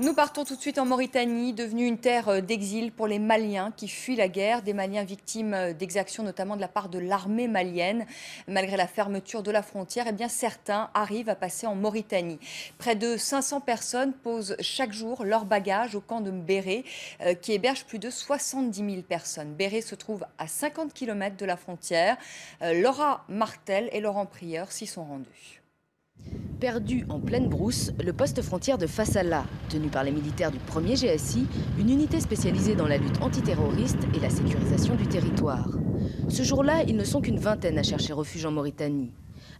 Nous partons tout de suite en Mauritanie, devenue une terre d'exil pour les Maliens qui fuient la guerre, des Maliens victimes d'exactions notamment de la part de l'armée malienne. Malgré la fermeture de la frontière, eh bien, certains arrivent à passer en Mauritanie. Près de 500 personnes posent chaque jour leurs bagages au camp de Mbéré, qui héberge plus de 70 000 personnes. Mbéré se trouve à 50 km de la frontière. Laura Martel et Laurent Prieur s'y sont rendus. Perdu en pleine brousse, le poste frontière de Fassala, tenu par les militaires du 1er GSI, une unité spécialisée dans la lutte antiterroriste et la sécurisation du territoire. Ce jour-là, ils ne sont qu'une vingtaine à chercher refuge en Mauritanie.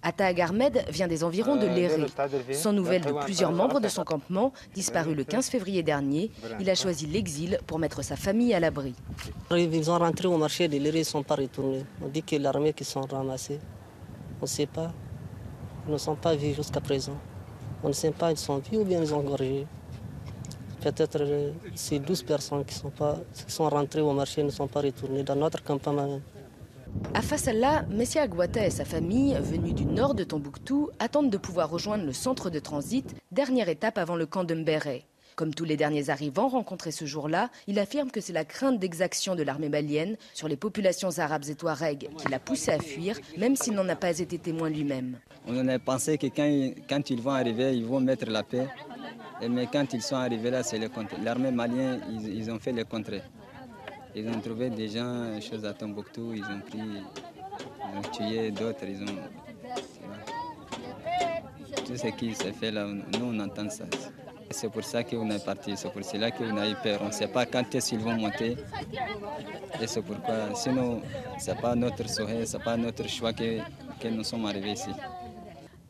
Atta Agarmed vient des environs de Léré. Sans nouvelles de plusieurs membres de son campement, disparu le 15 février dernier, il a choisi l'exil pour mettre sa famille à l'abri. Ils ont rentré au marché de Léré, ils ne sont pas retournés. On dit que l'armée qui sont ramassés. On ne sait pas. Ils ne sont pas vus jusqu'à présent. On ne sait pas, ils sont vus ou bien ils ont gorgé. Peut-être ces 12 personnes qui sont rentrées au marché ne sont pas retournées dans notre campement. À Fassala, Messia Agouata et sa famille, venus du nord de Tombouctou, attendent de pouvoir rejoindre le centre de transit, dernière étape avant le camp de Mbéré. Comme tous les derniers arrivants rencontrés ce jour-là, il affirme que c'est la crainte d'exaction de l'armée malienne sur les populations arabes et touaregs qui l'a poussé à fuir, même s'il n'en a pas été témoin lui-même. On a pensé que quand ils vont arriver, ils vont mettre la paix. Mais quand ils sont arrivés là, c'est le contraire. L'armée malienne, ils ont fait le contraire. Ils ont trouvé des gens, choses à Tombouctou, ils ont tué d'autres, tout ce qui s'est fait là, nous on entend ça. C'est pour ça qu'on est parti, c'est pour cela qu'on a eu peur. On ne sait pas quand est-ce qu'ils vont monter. Et c'est pourquoi, sinon, ce n'est pas notre souhait, ce n'est pas notre choix que nous sommes arrivés ici.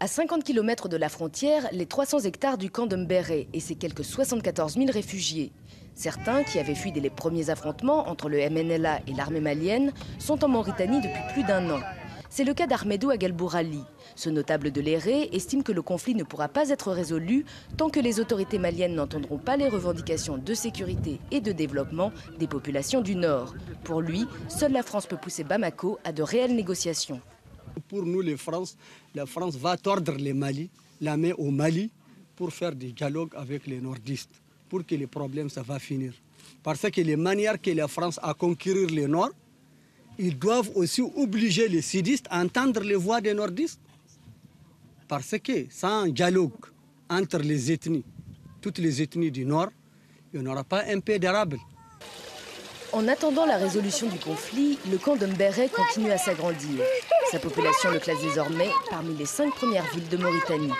À 50 km de la frontière, les 300 hectares du camp de Mbéré et ses quelques 74 000 réfugiés. Certains, qui avaient fui dès les premiers affrontements entre le MNLA et l'armée malienne, sont en Mauritanie depuis plus d'un an. C'est le cas d'Ahmedou Aguelbourali. Ce notable de Léré estime que le conflit ne pourra pas être résolu tant que les autorités maliennes n'entendront pas les revendications de sécurité et de développement des populations du Nord. Pour lui, seule la France peut pousser Bamako à de réelles négociations. Pour nous, la France va tordre la main au Mali pour faire des dialogues avec les nordistes, pour que les problèmes, ça va finir. Parce que les manières que la France a conquérir le Nord, ils doivent aussi obliger les sudistes à entendre les voix des nordistes. Parce que sans dialogue entre les ethnies, toutes les ethnies du Nord, il n'y aura pas un paix d'Arabes. En attendant la résolution du conflit, le camp de Mbéré continue à s'agrandir. Sa population le classe désormais parmi les 5 premières villes de Mauritanie.